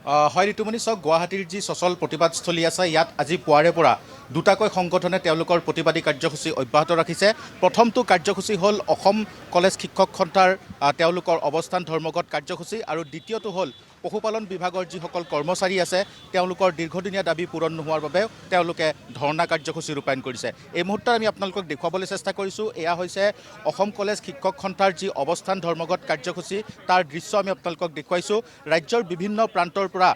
হয় ঋতুমণি চাওক, গুৱাহাটীৰ যি সচল প্ৰতিবাদস্থলী আছে ইয়াত আজি পুৱাৰে পৰা দুটাকৈ সংগঠনে তেওঁলোকৰ প্ৰতিবাদী কাৰ্যসূচী অব্যাহত ৰাখিছে। প্ৰথমটো কাৰ্যসূচী হ'ল অসম কলেজ শিক্ষক সন্থাৰ তেওঁলোকৰ অৱস্থান ধৰ্মঘট কাৰ্যসূচী, আৰু দ্বিতীয়টো হ'ল পশুপালন বিভাগৰ যিসকল কৰ্মচাৰী আছে তেওঁলোকৰ দীৰ্ঘদিনীয়া দাবী পূৰণ নোহোৱাৰ বাবে তেওঁলোকে ধৰ্ণা কাৰ্যসূচী ৰূপায়ণ কৰিছে। এই মুহূৰ্তত আমি আপোনালোকক দেখুৱাবলৈ চেষ্টা কৰিছোঁ, এয়া হৈছে অসম কলেজ শিক্ষক সন্থাৰ যি অৱস্থান ধৰ্মঘট কাৰ্যসূচী তাৰ দৃশ্য আমি আপোনালোকক দেখুৱাইছোঁ। ৰাজ্যৰ বিভিন্ন প্ৰান্তৰ পৰা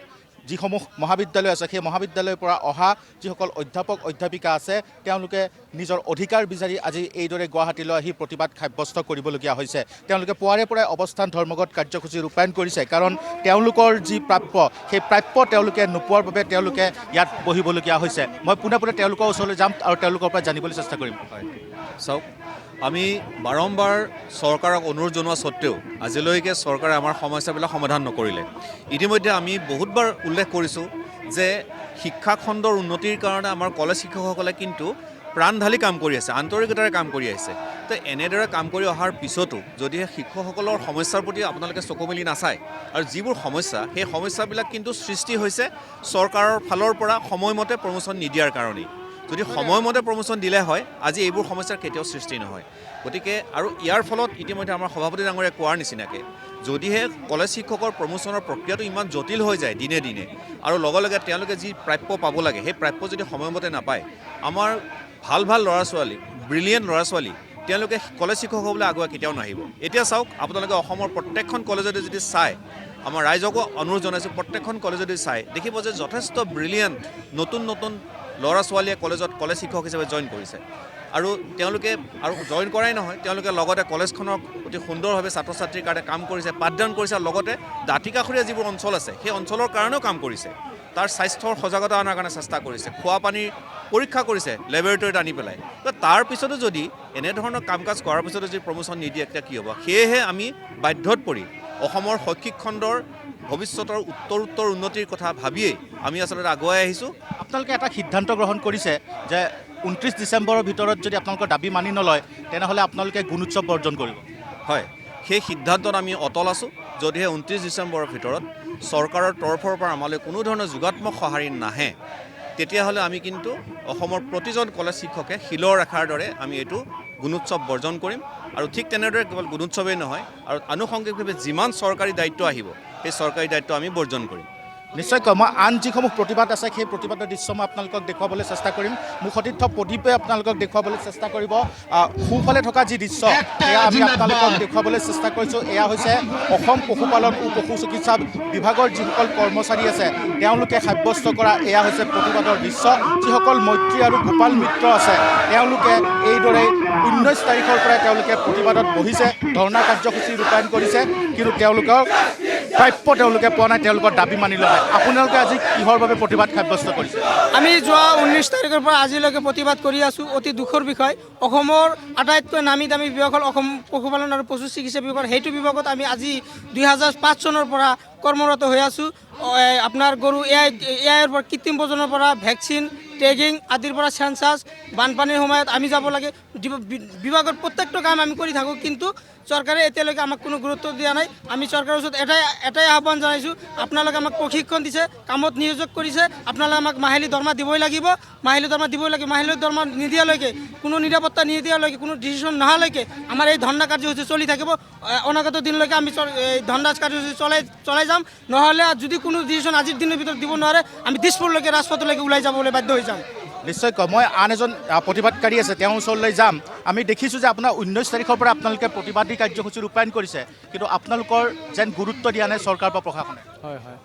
যিসমূহ মহাবিদ্যালয় আছে সেই মহাবিদ্যালয়ৰ পৰা অহা যিসকল অধ্যাপক অধ্যাপিকা আছে তেওঁলোকে নিজৰ অধিকাৰ বিচাৰি আজি এইদৰে গুৱাহাটীলৈ আহি প্ৰতিবাদ সাব্যস্ত কৰিবলগীয়া হৈছে। তেওঁলোকে পুৱাৰে পৰাই অৱস্থান ধৰ্মঘট কাৰ্যসূচী ৰূপায়ণ কৰিছে, কাৰণ তেওঁলোকৰ যি প্ৰাপ্য সেই প্ৰাপ্য তেওঁলোকে নোপোৱাৰ বাবে তেওঁলোকে ইয়াত বহিবলগীয়া হৈছে। মই পোনে পোনে তেওঁলোকৰ ওচৰলৈ যাম আৰু তেওঁলোকৰ পৰা জানিবলৈ চেষ্টা কৰিম। হয়, চাওক, আমি বাৰম্বাৰ চৰকাৰক অনুৰোধ জনোৱা স্বত্তেও আজিলৈকে চৰকাৰে আমাৰ সমস্যাবিলাক সমাধান নকৰিলে। ইতিমধ্যে আমি বহুতবাৰ উল্লেখ কৰিছোঁ যে শিক্ষা খণ্ডৰ উন্নতিৰ কাৰণে আমাৰ কলেজ শিক্ষকসকলে কিন্তু প্ৰাণ ঢালি কাম কৰি আছে, আন্তৰিকতাৰে কাম কৰি আহিছে। তো এনেদৰে কাম কৰি অহাৰ পিছতো যদিহে শিক্ষকসকলৰ সমস্যাৰ প্ৰতি আপোনালোকে চকু মেলি নাচায়, আৰু যিবোৰ সমস্যা সেই সমস্যাবিলাক কিন্তু সৃষ্টি হৈছে চৰকাৰৰ ফালৰ পৰা সময়মতে প্ৰমোশ্যন নিদিয়াৰ কাৰণেই। যদি সময়মতে প্ৰমোশ্যন দিলে হয় আজি এইবোৰ সমস্যাৰ কেতিয়াও সৃষ্টি নহয়। গতিকে আৰু ইয়াৰ ফলত ইতিমধ্যে আমাৰ সভাপতি ডাঙৰীয়াই কোৱাৰ নিচিনাকৈ যদিহে কলেজ শিক্ষকৰ প্ৰমোশ্যনৰ প্ৰক্ৰিয়াটো ইমান জটিল হৈ যায় দিনে দিনে, আৰু লগে লগে তেওঁলোকে যি প্ৰাপ্য পাব লাগে সেই প্ৰাপ্য যদি সময়মতে নাপায়, আমাৰ ভাল ভাল ল'ৰা ছোৱালী, ব্ৰিলিয়েণ্ট ল'ৰা ছোৱালী তেওঁলোকে কলেজ শিক্ষক হ'বলৈ আগুৱাই কেতিয়াও নাহিব। এতিয়া চাওক, আপোনালোকে অসমৰ প্ৰত্যেকখন কলেজতে যদি চায়, আমাৰ ৰাইজকো অনুৰোধ জনাইছোঁ, প্ৰত্যেকখন কলেজতে চাই দেখিব যে যথেষ্ট ব্ৰিলিয়েণ্ট নতুন নতুন ল'ৰা ছোৱালীয়ে কলেজ শিক্ষক হিচাপে জইন কৰিছে। আৰু তেওঁলোকে আৰু জইন কৰাই নহয়, তেওঁলোকে লগতে কলেজখনক অতি সুন্দৰভাৱে ছাত্ৰ ছাত্ৰীৰ কাৰণে কাম কৰিছে, পাঠদান কৰিছে, আৰু লগতে দাঁতিকাষৰীয়া যিবোৰ অঞ্চল আছে সেই অঞ্চলৰ কাৰণেও কাম কৰিছে। তাৰ স্বাস্থ্যৰ সজাগতা অনাৰ কাৰণে চেষ্টা কৰিছে, খোৱা পানীৰ পৰীক্ষা কৰিছে লেবৰেটৰীত আনি পেলাই। তো তাৰপিছতো যদি এনেধৰণৰ কাম কাজ কৰাৰ পিছতো যদি প্ৰমোশ্যন নিদিয়ে তেতিয়া কি হ'ব? সেয়েহে আমি বাধ্যত পৰি অসমৰ শৈক্ষিক খণ্ডৰ ভৱিষ্যতৰ উত্তৰোত্তৰ উন্নতিৰ কথা ভাবিয়েই আমি আচলতে আগুৱাই আহিছোঁ। আপোনালোকে এটা সিদ্ধান্ত গ্ৰহণ কৰিছে যে 29 ডিচেম্বৰৰ ভিতৰত যদি আপোনালোকৰ দাবী মানি নলয় তেনেহ'লে আপোনালোকে গুণোৎসৱ বৰ্জন কৰিব। হয়, সেই সিদ্ধান্তত আমি অটল আছোঁ। যদিহে 29 ডিচেম্বৰৰ ভিতৰত চৰকাৰৰ তৰফৰ পৰা আমালৈ কোনো ধৰণৰ যোগাত্মক সঁহাৰি নাহে, তেতিয়াহ'লে আমি কিন্তু অসমৰ প্ৰতিজন কলেজ শিক্ষকে শিলৰ ৰেখাৰ দৰে আমি এইটো গুণোৎসৱ বৰ্জন কৰিম। আৰু ঠিক তেনেদৰে কেৱল গুণোৎসৱেই নহয়, আৰু আনুষংগিকভাৱে যিমান চৰকাৰী দায়িত্ব আহিব সেই চৰকাৰী দায়িত্ব আমি বৰ্জন কৰিম। নিশ্চয়কৈ মই আন যিসমূহ প্ৰতিবাদ আছে সেই প্ৰতিবাদৰ দৃশ্য মই আপোনালোকক দেখুৱাবলৈ চেষ্টা কৰিম। মোৰ সতীৰ্থ প্ৰদীপে আপোনালোকক দেখুৱাবলৈ চেষ্টা কৰিব। সোঁফালে থকা যি দৃশ্য সেয়া আমি আপোনালোকক দেখুৱাবলৈ চেষ্টা কৰিছোঁ। এয়া হৈছে অসম পশুপালন ও পশু চিকিৎসা বিভাগৰ যিসকল কৰ্মচাৰী আছে তেওঁলোকে সাব্যস্ত কৰা এয়া হৈছে প্ৰতিবাদৰ দৃশ্য। যিসকল মৈত্ৰী আৰু গোপাল মিত্ৰ আছে তেওঁলোকে এইদৰে 19 তাৰিখৰ পৰাই তেওঁলোকে প্ৰতিবাদত বহিছে, ধৰ্ণা কাৰ্যসূচী ৰূপায়ণ কৰিছে, কিন্তু তেওঁলোকৰ প্ৰাপ্য তেওঁলোকে পোৱা নাই, তেওঁলোকৰ দাবী মানি লোৱা নাই। আপোনালোকে আজি কিহৰ বাবে প্ৰতিবাদ সাব্যস্ত কৰিছে? আমি যোৱা 19 তাৰিখৰ পৰা আজিলৈকে প্ৰতিবাদ কৰি আছোঁ। অতি দুখৰ বিষয়, অসমৰ আটাইতকৈ নামী দামী বিভাগ হ'ল অসম পশুপালন আৰু পশু চিকিৎসা বিভাগ। সেইটো বিভাগত আমি আজি 2005 চনৰ পৰা কৰ্মৰত হৈ আছোঁ। আপোনাৰ গৰু এআইৰ পৰা কৃত্ৰিম প্ৰজনৰ পৰা ভেকচিন, টেগিং আদিৰ পৰা চেঞ্চাছ, বানপানীৰ সময়ত আমি যাব লাগে, বিভাগৰ প্ৰত্যেকটো কাম আমি কৰি থাকোঁ, কিন্তু চৰকাৰে এতিয়ালৈকে আমাক কোনো গুৰুত্ব দিয়া নাই। আমি চৰকাৰৰ ওচৰত এটাই আহ্বান জনাইছোঁ, আপোনালোকে আমাক প্ৰশিক্ষণ দিছে, কামত নিয়োগ কৰিছে, আপোনালোকে আমাক মাহিলী দৰমহা দিবই লাগিব, মাহিলী দৰমহা দিবই লাগিব। মাহিলী দৰমহা নিদিয়ালৈকে, কোনো নিৰাপত্তা নিদিয়ালৈকে, কোনো ডিচিশ্যন নহালৈকে আমাৰ এই ধৰ্ণা কাৰ্যসূচী চলি থাকিব। অনাগত দিনলৈকে আমি এই ধৰ্ণা কাৰ্যসূচী চলাই যাম। নহ'লে যদি কোনো ডিচিশ্যন আজিৰ দিনৰ ভিতৰত দিব নোৱাৰে আমি দিছপুৰলৈকে ৰাজপথলৈকে ওলাই যাবলৈ বাধ্য হৈ যাম। নিশ্চয়কৈ মই আন এজন প্ৰতিবাদকাৰী আছে তেওঁৰ ওচৰলৈ যাম। আমি দেখিছোঁ যে আপোনাৰ 19 তাৰিখৰ পৰা আপোনালোকে প্ৰতিবাদী কাৰ্যসূচী ৰূপায়ণ কৰিছে, কিন্তু আপোনালোকৰ যেন গুৰুত্ব দিয়া নাই চৰকাৰ বা প্ৰশাসনে। হয় হয়,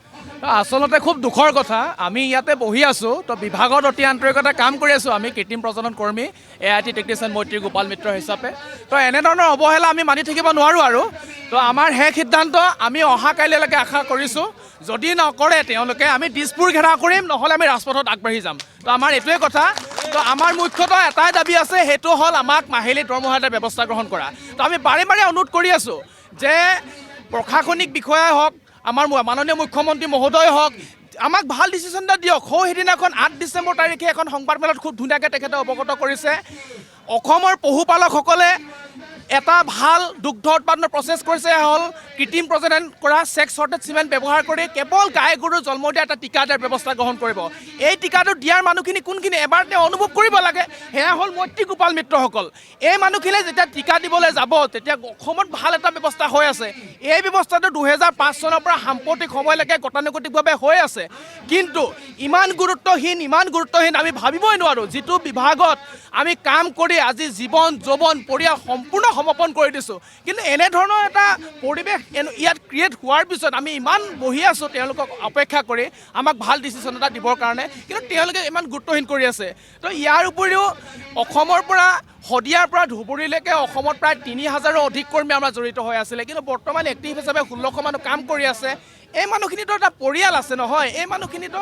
আচলতে খুব দুখৰ কথা। আমি ইয়াতে বহি আছোঁ, তো বিভাগত অতি আন্তৰিকতা কাম কৰি আছোঁ। আমি কৃত্ৰিম প্ৰজনন কৰ্মী AIT টেকনিচিয়ান মৈত্ৰী গোপাল মিত্ৰ হিচাপে। তো এনেধৰণৰ অৱহেলা আমি মানি থাকিব নোৱাৰোঁ। আৰু তো আমাৰ শেষ সিদ্ধান্ত আমি অহা কাইলৈকে আশা কৰিছোঁ, যদি নকৰে তেওঁলোকে আমি দিছপুৰ ঘেৰাও কৰিম, নহ'লে আমি ৰাজপথত আগবাঢ়ি যাম। তো আমাৰ এইটোৱে কথা। তো আমাৰ মুখ্যতঃ এটাই দাবী আছে, সেইটো হ'ল আমাক মাহিলী দৰমহা এটা ব্যৱস্থা গ্ৰহণ কৰা। তো আমি বাৰে বাৰে অনুৰোধ কৰি আছোঁ যে প্ৰশাসনিক বিষয়াই হওক, আমাৰ মাননীয় মুখ্যমন্ত্ৰী মহোদয় হওক, আমাক ভাল ডিচিশ্যন এটা দিয়ক। সেইদিনাখন 8 ডিচেম্বৰ তাৰিখে এখন সংবাদমেলত খুব ধুনীয়াকৈ তেখেতে অৱগত কৰিছে, অসমৰ পশুপালকসকলে এটা ভাল দুগ্ধ উৎপাদনৰ প্ৰচেছ কৰিছে হ'ল কৃত্ৰিম প্ৰজনন কৰা ছেক্স শ্বৰ্টেজ চিমেণ্ট ব্যৱহাৰ কৰি কেৱল গাই গৰু জন্ম দিয়া এটা টীকা দিয়াৰ ব্যৱস্থা গ্ৰহণ কৰিব। এই টীকাটো দিয়াৰ মানুহখিনি কোনখিনি এবাৰ তেওঁ অনুভৱ কৰিব লাগে, সেয়া হ'ল মৈত্ৰী গোপাল মিত্ৰসকল। এই মানুহখিনিয়ে যেতিয়া টীকা দিবলৈ যাব তেতিয়া অসমত ভাল এটা ব্যৱস্থা হৈ আছে। এই ব্যৱস্থাটো 2005 চনৰ পৰা সাম্প্ৰতিক সময়লৈকে গতানুগতিকভাৱে হৈ আছে, কিন্তু ইমান গুৰুত্বহীন আমি ভাবিবই নোৱাৰোঁ। যিটো বিভাগত আমি কাম কৰি আজি জীৱন যৌৱন পৰিয়াল সম্পূৰ্ণ সমৰ্পণ কৰি দিছোঁ, কিন্তু এনেধৰণৰ এটা পৰিৱেশ ইয়াত ক্ৰিয়েট হোৱাৰ পিছত আমি ইমান বহি আছোঁ তেওঁলোকক অপেক্ষা কৰি আমাক ভাল ডিচিশ্যন এটা দিবৰ কাৰণে, কিন্তু তেওঁলোকে ইমান গুৰুত্বহীন কৰি আছে। তো ইয়াৰ উপৰিও অসমৰ পৰা শদিয়াৰ পৰা ধুবুৰীলৈকে অসমত প্ৰায় 3000ৰো অধিক কৰ্মী আমাৰ জড়িত হৈ আছিলে, কিন্তু বৰ্তমান এক্টিভ হিচাপে 1600 মানুহ কাম কৰি আছে। এই মানুহখিনিতো এটা পৰিয়াল আছে নহয়, এই মানুহখিনিতো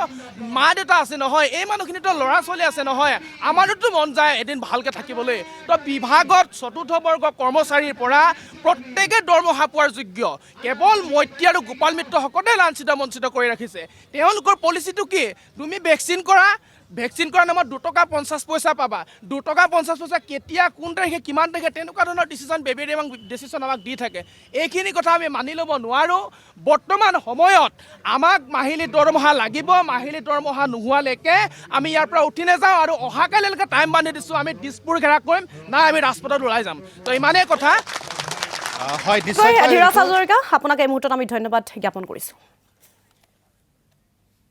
মা দেউতা আছে নহয়, এই মানুহখিনিতো ল'ৰা ছোৱালী আছে নহয়। আমাৰোতো মন যায় এদিন ভালকৈ থাকিবলৈ। তো বিভাগত চতুৰ্থ বৰ্গ কৰ্মচাৰীৰ পৰা প্ৰত্যেকে দৰমহা পোৱাৰ যোগ্য, কেৱল মৈত্ৰী আৰু গোপাল মিত্ৰসকলে লাঞ্ছিত বঞ্চিত কৰি ৰাখিছে। তেওঁলোকৰ পলিচিটো কি, তুমি ভেকচিন কৰা নামত 2 টকা 50 পইচা পাবা। 2 টকা 50 পইচা কেতিয়া কোন তাৰিখে কিমান তাৰিখে তেনেকুৱা ধৰণৰ ডিচিশ্যন আমাক দি থাকে। এইখিনি কথা আমি মানি ল'ব নোৱাৰোঁ। বৰ্তমান সময়ত আমাক মাহিলী দৰমহা লাগিব, মাহিলী দৰমহা নোহোৱালৈকে আমি ইয়াৰ পৰা উঠি নাযাওঁ আৰু অহাকালিলৈকে টাইম বান্ধি দিছোঁ। আমি দিছপুৰ ঘেৰা কৰিম, নাই আমি ৰাজপথত ওলাই যাম। তো ইমানেই কথা। হয়, নিশ্চয় ধীৰাজ হাজৰিকা, আপোনাক এই মুহূৰ্তত আমি ধন্যবাদ জ্ঞাপন কৰিছোঁ।